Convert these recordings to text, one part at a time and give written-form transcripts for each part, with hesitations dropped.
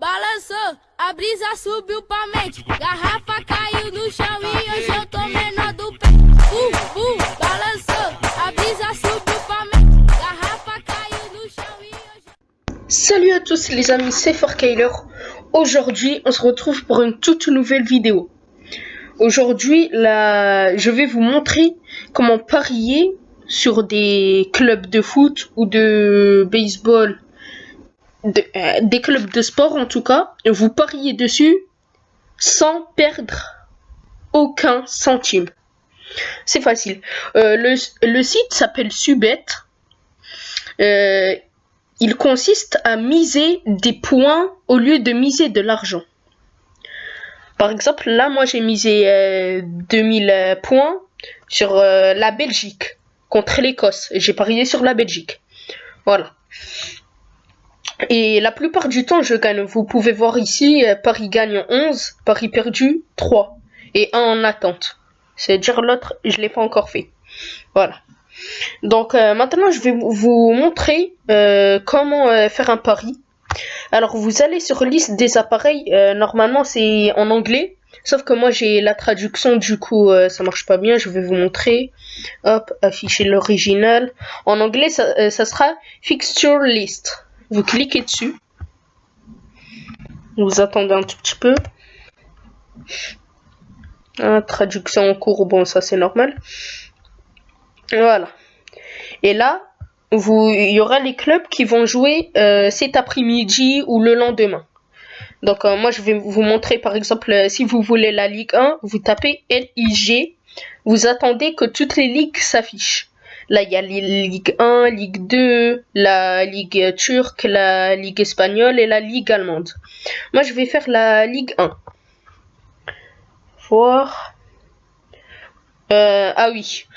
balançou, a brisa subiu pra mente. Garrafa caiu no chão e hoje eu tô menor do pé. Balançou, a brisa subiu pra mente. Garrafa caiu no chão e hoje... Salut à tous les amis, c'est Forkyler. Aujourd'hui, on se retrouve pour une toute nouvelle vidéo. Aujourd'hui, je vais vous montrer comment parier sur des clubs de foot ou de baseball, des clubs de sport en tout cas. Vous pariez dessus sans perdre aucun centime. C'est facile. Le site s'appelle Subet. Il consiste à miser des points au lieu de miser de l'argent. Par exemple, là, moi, j'ai misé 2000 points sur la Belgique contre l'Écosse. J'ai parié sur la Belgique. Voilà. Et la plupart du temps, je gagne. Vous pouvez voir ici, Paris gagne 11, Paris perdu 3 et 1 en attente. C'est-à-dire l'autre, je ne l'ai pas encore fait. Voilà. Donc maintenant, je vais vous montrer comment faire un pari. Alors, vous allez sur liste des appareils. Normalement, c'est en anglais. Sauf que moi, j'ai la traduction. Du coup, ça marche pas bien. Je vais vous montrer. Hop, afficher l'original. En anglais, ça sera Fixture List. Vous cliquez dessus. Vous attendez un tout petit peu. Traduction en cours. Bon, ça, c'est normal. Voilà. Et là, il y aura les clubs qui vont jouer cet après-midi ou le lendemain. Donc, moi, je vais vous montrer, par exemple, si vous voulez la Ligue 1, vous tapez LIG. Vous attendez que toutes les ligues s'affichent. Là, il y a la Ligue 1, Ligue 2, la Ligue turque, la Ligue espagnole et la Ligue allemande. Moi, je vais faire la Ligue 1. Voir... ah oui,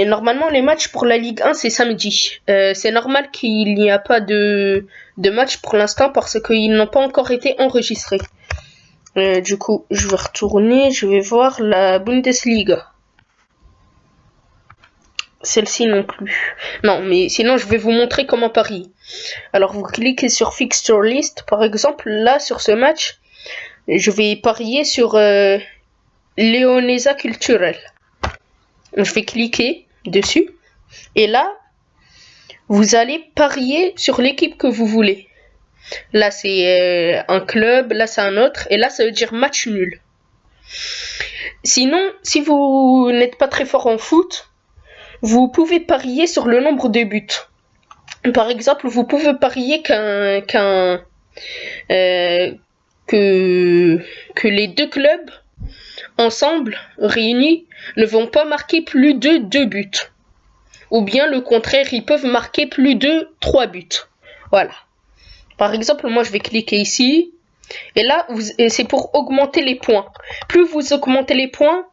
normalement les matchs pour la Ligue 1 c'est samedi. C'est normal qu'il n'y a pas de match pour l'instant parce qu'ils n'ont pas encore été enregistrés. Du coup, je vais retourner, je vais voir la Bundesliga. Celle-ci non plus. Non, mais sinon je vais vous montrer comment parier. Alors vous cliquez sur Fixture List. Par exemple, là sur ce match, je vais parier sur Leonesa Culturel. Je vais cliquer dessus et là vous allez parier sur l'équipe que vous voulez. Là c'est un club, là c'est un autre et là ça veut dire match nul. Sinon, si vous n'êtes pas très fort en foot, vous pouvez parier sur le nombre de buts. Par exemple, vous pouvez parier que les deux clubs ensemble, réunis, ne vont pas marquer plus de 2 buts. Ou bien le contraire, ils peuvent marquer plus de 3 buts. Voilà. Par exemple, moi je vais cliquer ici. Et là, c'est pour augmenter les points. Plus vous augmentez les points,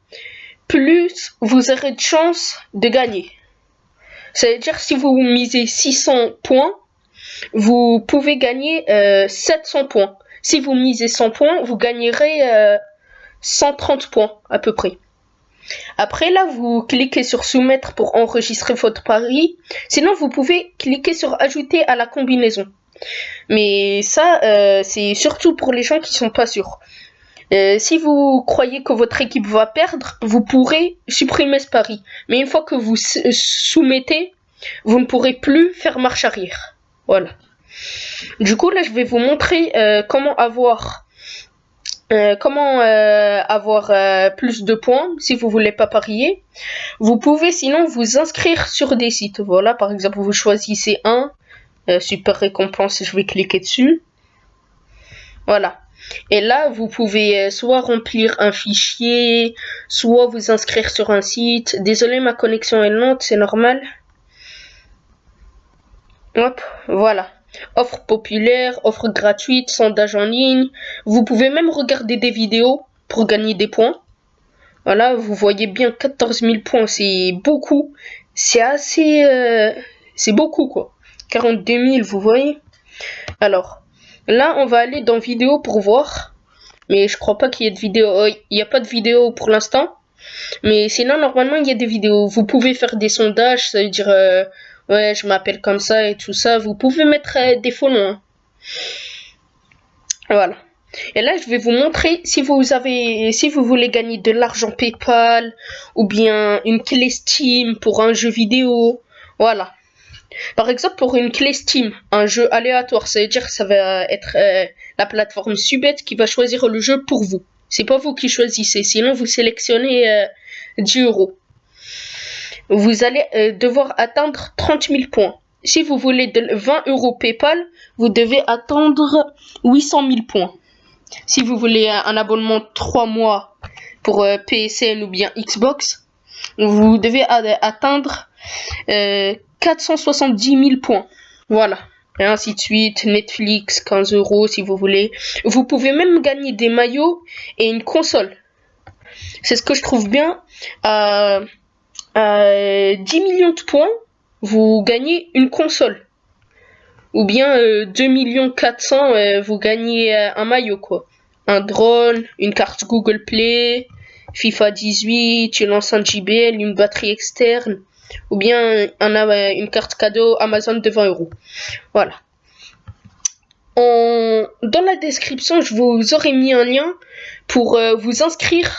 plus vous aurez de chance de gagner. C'est-à-dire, si vous misez 600 points, vous pouvez gagner 700 points. Si vous misez 100 points, vous gagnerez 130 points à peu près. Après là, vous cliquez sur soumettre pour enregistrer votre pari. Sinon, vous pouvez cliquer sur ajouter à la combinaison. Mais ça, c'est surtout pour les gens qui sont pas sûrs. Si vous croyez que votre équipe va perdre, vous pourrez supprimer ce pari. Mais une fois que vous soumettez, vous ne pourrez plus faire marche arrière. Voilà. Du coup, là, je vais vous montrer comment avoir plus de points si vous voulez pas parier. Vous pouvez sinon vous inscrire sur des sites. Voilà, par exemple, vous choisissez un super récompense, je vais cliquer dessus. Voilà. Et là, vous pouvez soit remplir un fichier, soit vous inscrire sur un site. Désolé, ma connexion est lente, c'est normal. Hop, voilà. Offre populaire, offre gratuite, sondage en ligne. Vous pouvez même regarder des vidéos pour gagner des points. Voilà, vous voyez bien 14 000 points, c'est beaucoup. C'est assez... c'est beaucoup quoi. 42 000, vous voyez. Alors, là on va aller dans vidéo pour voir. Mais je crois pas qu'il y ait de vidéo. Il n'y a pas de vidéo pour l'instant. Mais sinon, normalement, il y a des vidéos. Vous pouvez faire des sondages, ça veut dire... ouais, je m'appelle comme ça et tout ça. Vous pouvez mettre des faux noms. Voilà. Et là, je vais vous montrer si vous voulez gagner de l'argent PayPal ou bien une clé Steam pour un jeu vidéo. Voilà. Par exemple, pour une clé Steam, un jeu aléatoire, ça veut dire que ça va être la plateforme Subet qui va choisir le jeu pour vous. C'est pas vous qui choisissez, sinon vous sélectionnez 10 euros. Vous allez devoir atteindre 30 000 points. Si vous voulez de 20 euros PayPal, vous devez attendre 800 000 points. Si vous voulez un abonnement de 3 mois pour PSN ou bien Xbox, vous devez atteindre 470 000 points. Voilà. Et ainsi de suite. Netflix, 15 euros si vous voulez. Vous pouvez même gagner des maillots et une console. C'est ce que je trouve bien. À 10 millions de points, vous gagnez une console. Ou bien 2 400 000, vous gagnez un maillot, quoi. Un drone, une carte Google Play, FIFA 18, une enceinte JBL, une batterie externe, ou bien une carte cadeau Amazon de 20 euros. Voilà. Dans la description, je vous aurai mis un lien pour vous inscrire.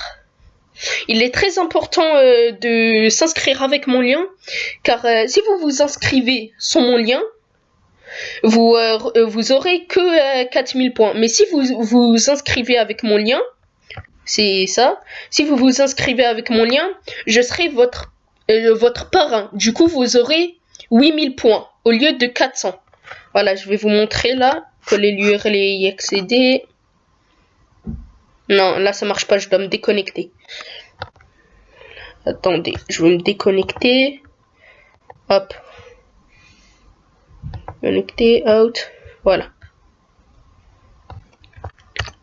Il est très important de s'inscrire avec mon lien, car si vous vous inscrivez sur mon lien, vous aurez que 4000 points. Mais si vous vous inscrivez avec mon lien, c'est ça. Si vous vous inscrivez avec mon lien, je serai votre parrain. Du coup, vous aurez 8000 points au lieu de 400. Voilà, je vais vous montrer là. Coller l'URL et y accéder. Non, là ça marche pas, je dois me déconnecter. Attendez, je vais me déconnecter. Hop. Connecter, out. Voilà.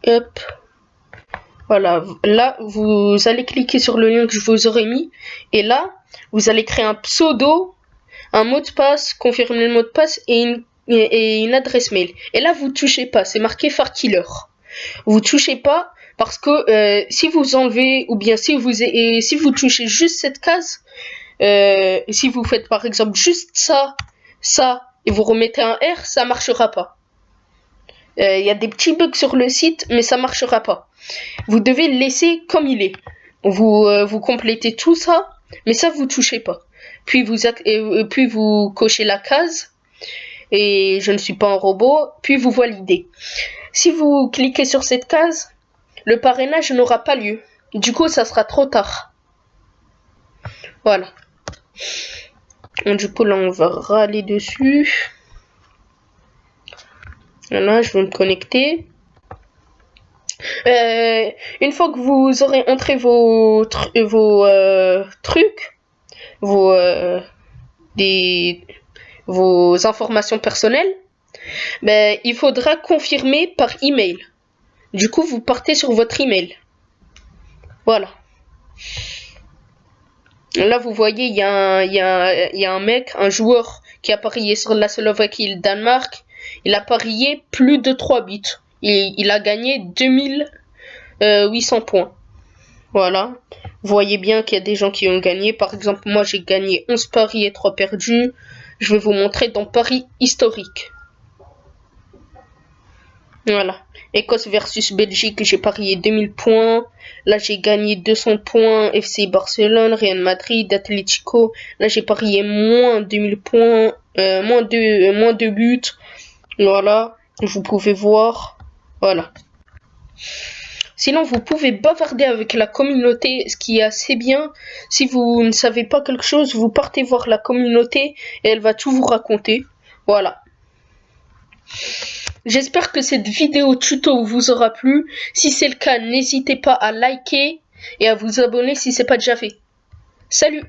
Hop. Voilà. Là, vous allez cliquer sur le lien que je vous aurais mis. Et là, vous allez créer un pseudo, un mot de passe, confirmer le mot de passe et une adresse mail. Et là, vous touchez pas. C'est marqué Farkiller. Vous touchez pas parce que si vous enlevez ou bien si vous touchez juste cette case, si vous faites par exemple juste ça et vous remettez un R, ça marchera pas. Il y a des petits bugs sur le site, mais ça marchera pas. Vous devez le laisser comme il est. Vous complétez tout ça, mais ça vous touchez pas. Puis vous cochez la case et je ne suis pas un robot. Puis vous validez. Si vous cliquez sur cette case, le parrainage n'aura pas lieu. Du coup, ça sera trop tard. Voilà. Du coup, là, on va râler dessus. Voilà, je vais me connecter. Une fois que vous aurez entré vos trucs, vos informations personnelles, il faudra confirmer par email. Du coup, vous partez sur votre email. Voilà. Là, vous voyez, il y a un mec, un joueur qui a parié sur la Slovaquie et le Danemark. Il a parié plus de 3 buts. Il a gagné 2800 points. Voilà. Vous voyez bien qu'il y a des gens qui ont gagné. Par exemple, moi, j'ai gagné 11 paris et 3 perdus. Je vais vous montrer dans paris historique. Voilà. Écosse versus Belgique, j'ai parié 2000 points. Là, j'ai gagné 200 points. FC Barcelone, Real Madrid, Atlético. Là, j'ai parié moins 2000 points. Moins 2 buts. Voilà. Vous pouvez voir. Voilà. Sinon, vous pouvez bavarder avec la communauté, ce qui est assez bien. Si vous ne savez pas quelque chose, vous partez voir la communauté et elle va tout vous raconter. Voilà. J'espère que cette vidéo tuto vous aura plu. Si c'est le cas, n'hésitez pas à liker et à vous abonner si ce n'est pas déjà fait. Salut!